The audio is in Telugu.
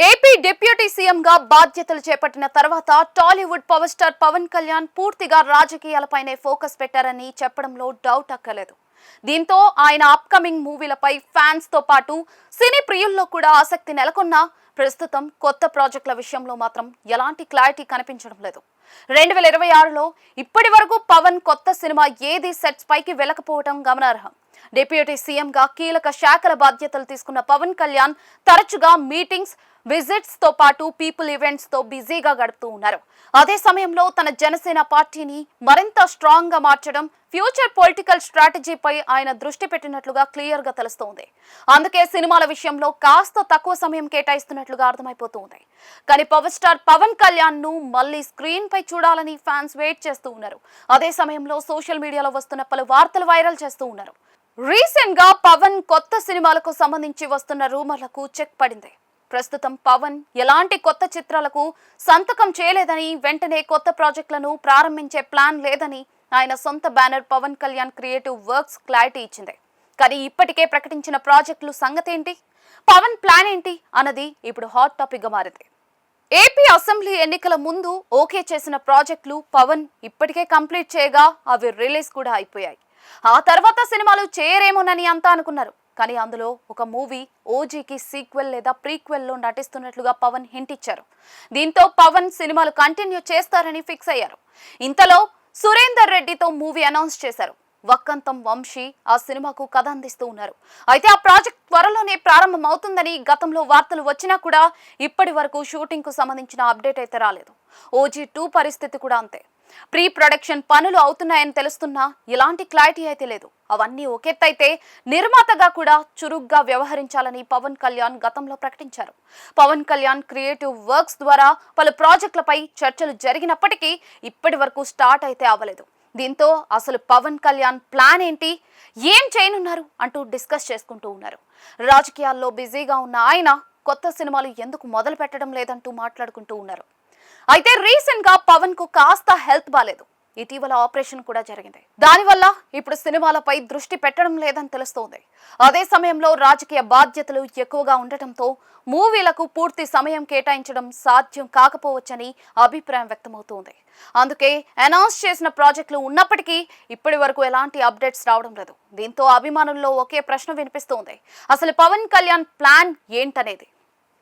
ఏపీ డిప్యూటీ సీఎంగా బాధ్యతలు చేపట్టిన తర్వాత టాలీవుడ్ పవర్ స్టార్ పవన్ కళ్యాణ్ పూర్తిగా రాజకీయాలపైనే ఫోకస్ పెట్టారని చెప్పడంలో డౌట్ అక్కలేదు. దీంతో ఆయన అప్కమింగ్ మూవీలపై ఫ్యాన్స్ తో పాటు సినీ ప్రియుల్లో కూడా ఆసక్తి నెలకొన్నా ప్రస్తుతం కొత్త ప్రాజెక్టుల విషయంలో మాత్రం ఎలాంటి క్లారిటీ కనిపించడం లేదు. 2026లో ఇప్పటి వరకు పవన్ కొత్త సినిమా ఏది సెట్స్ పైకి వెళ్లకపోవడం గమనార్హం. డిప్యూటీ సీఎంగా కీలక శాఖల బాధ్యతలు తీసుకున్న పవన్ కళ్యాణ్ తరచుగా మీటింగ్స్, విజిట్స్ తో పాటు పీపుల్ ఈవెంట్స్ తో బిజీగా గడుపుతూ ఉన్నారు. అదే సమయంలో తన జనసేన పార్టీని మరింత స్ట్రాంగ్ గా మార్చడం, ఫ్యూచర్ పొలిటికల్ స్ట్రాటజీపై ఆయన దృష్టి పెట్టినట్లుగా క్లియర్ గా తెలుస్తోంది. అందుకే సినిమాల విషయంలో కాస్త తక్కువ సమయం కేటాయిస్తున్నట్లుగా అర్థమైపోతుంది. కానీ పవర్ స్టార్ పవన్ కళ్యాణ్ ను మళ్ళీ స్క్రీన్ పై చూడాలని ఫ్యాన్స్ వెయిట్ చేస్తూ ఉన్నారు. అదే సమయంలో సోషల్ మీడియాలో వస్తున్న పలు వార్తలు వైరల్ చేస్తూ ఉన్నారు. రీసెంట్ గా పవన్ కొత్త సినిమాలకు సంబంధించి వస్తున్న రూమర్లకు చెక్ పడింది. ప్రస్తుతం పవన్ ఎలాంటి కొత్త చిత్రాలకు సంతకం చేయలేదని, వెంటనే కొత్త ప్రాజెక్టులను ప్రారంభించే ప్లాన్ లేదని ఆయన సొంత banner Pawan Kalyan creative works clarity ఇచ్చింది. కానీ ఇప్పటికే ప్రకటించిన ప్రాజెక్టులు సంగతి ఏంటి, పవన్ ప్లాన్ ఏంటి అన్నది ఇప్పుడు హాట్ టాపిక్ గా మారింది. ఏపీ అసెంబ్లీ ఎన్నికల ముందు ఓకే చేసిన ప్రాజెక్టులు పవన్ ఇప్పటికే కంప్లీట్ చేయగా అవి రిలీజ్ కూడా అయిపోయాయి. ఆ తర్వాత సినిమాలు చేయరేమోనని అంతా అనుకున్నారు. కానీ అందులో ఒక మూవీ ఓజీకి సీక్వెల్ లేదా ప్రీక్వెల్ లో నటిస్తున్నట్లుగా పవన్ హింట్ ఇచ్చారు. దీంతో పవన్ సినిమాలు కంటిన్యూ చేస్తారని ఫిక్స్ అయ్యారు. ఇంతలో సురేందర్ రెడ్డితో మూవీ అనౌన్స్ చేశారు. వక్కంతం వంశీ ఆ సినిమాకు కథ అందిస్తూ ఉన్నారు. అయితే ఆ ప్రాజెక్ట్ త్వరలోనే ప్రారంభం అవుతుందని గతంలో వార్తలు వచ్చినా కూడా ఇప్పటి వరకు షూటింగ్ కు సంబంధించిన అప్డేట్ అయితే రాలేదు. ఓజీ 2 పరిస్థితి కూడా అంతే. ప్రీ ప్రొడక్షన్ పనులు అవుతున్నాయని తెలుస్తున్నా ఎలాంటి క్లారిటీ అయితే లేదు. అవన్నీ ఒకెత్తైతే నిర్మాతగా కూడా చురుగ్గా వ్యవహరించాలని పవన్ కళ్యాణ్ గతంలో ప్రకటించారు. పవన్ కళ్యాణ్ క్రియేటివ్ వర్క్స్ ద్వారా పలు ప్రాజెక్టులపై చర్చలు జరిగినప్పటికీ ఇప్పటి వరకు స్టార్ట్ అయితే అవ్వలేదు. దీంతో అసలు పవన్ కళ్యాణ్ ప్లాన్ ఏంటి, ఏం చేయనున్నారు అంటూ డిస్కస్ చేసుకుంటూ ఉన్నారు. రాజకీయాల్లో బిజీగా ఉన్న ఆయన కొత్త సినిమాలు ఎందుకు మొదలు పెట్టడం లేదంటూ మాట్లాడుకుంటూ ఉన్నారు. అయితే రీసెంట్ గా పవన్ కు కాస్త హెల్త్ బాలేదు. ఇటీవల ఆపరేషన్ కూడా జరిగింది. దానివల్ల ఇప్పుడు సినిమాలపై దృష్టి పెట్టడం లేదని తెలుస్తోంది. అదే సమయంలో రాజకీయ బాధ్యతలు ఎక్కువగా ఉండటంతో మూవీలకు పూర్తి సమయం కేటాయించడం సాధ్యం కాకపోవచ్చని అభిప్రాయం వ్యక్తమవుతోంది. అందుకే అనౌన్స్ చేసిన ప్రాజెక్టులు ఉన్నప్పటికీ ఇప్పటి వరకు ఎలాంటి అప్డేట్స్ రావడం లేదు. దీంతో అభిమానుల్లో ఒకే ప్రశ్న వినిపిస్తోంది, అసలు పవన్ కళ్యాణ్ ప్లాన్ ఏంటనేది.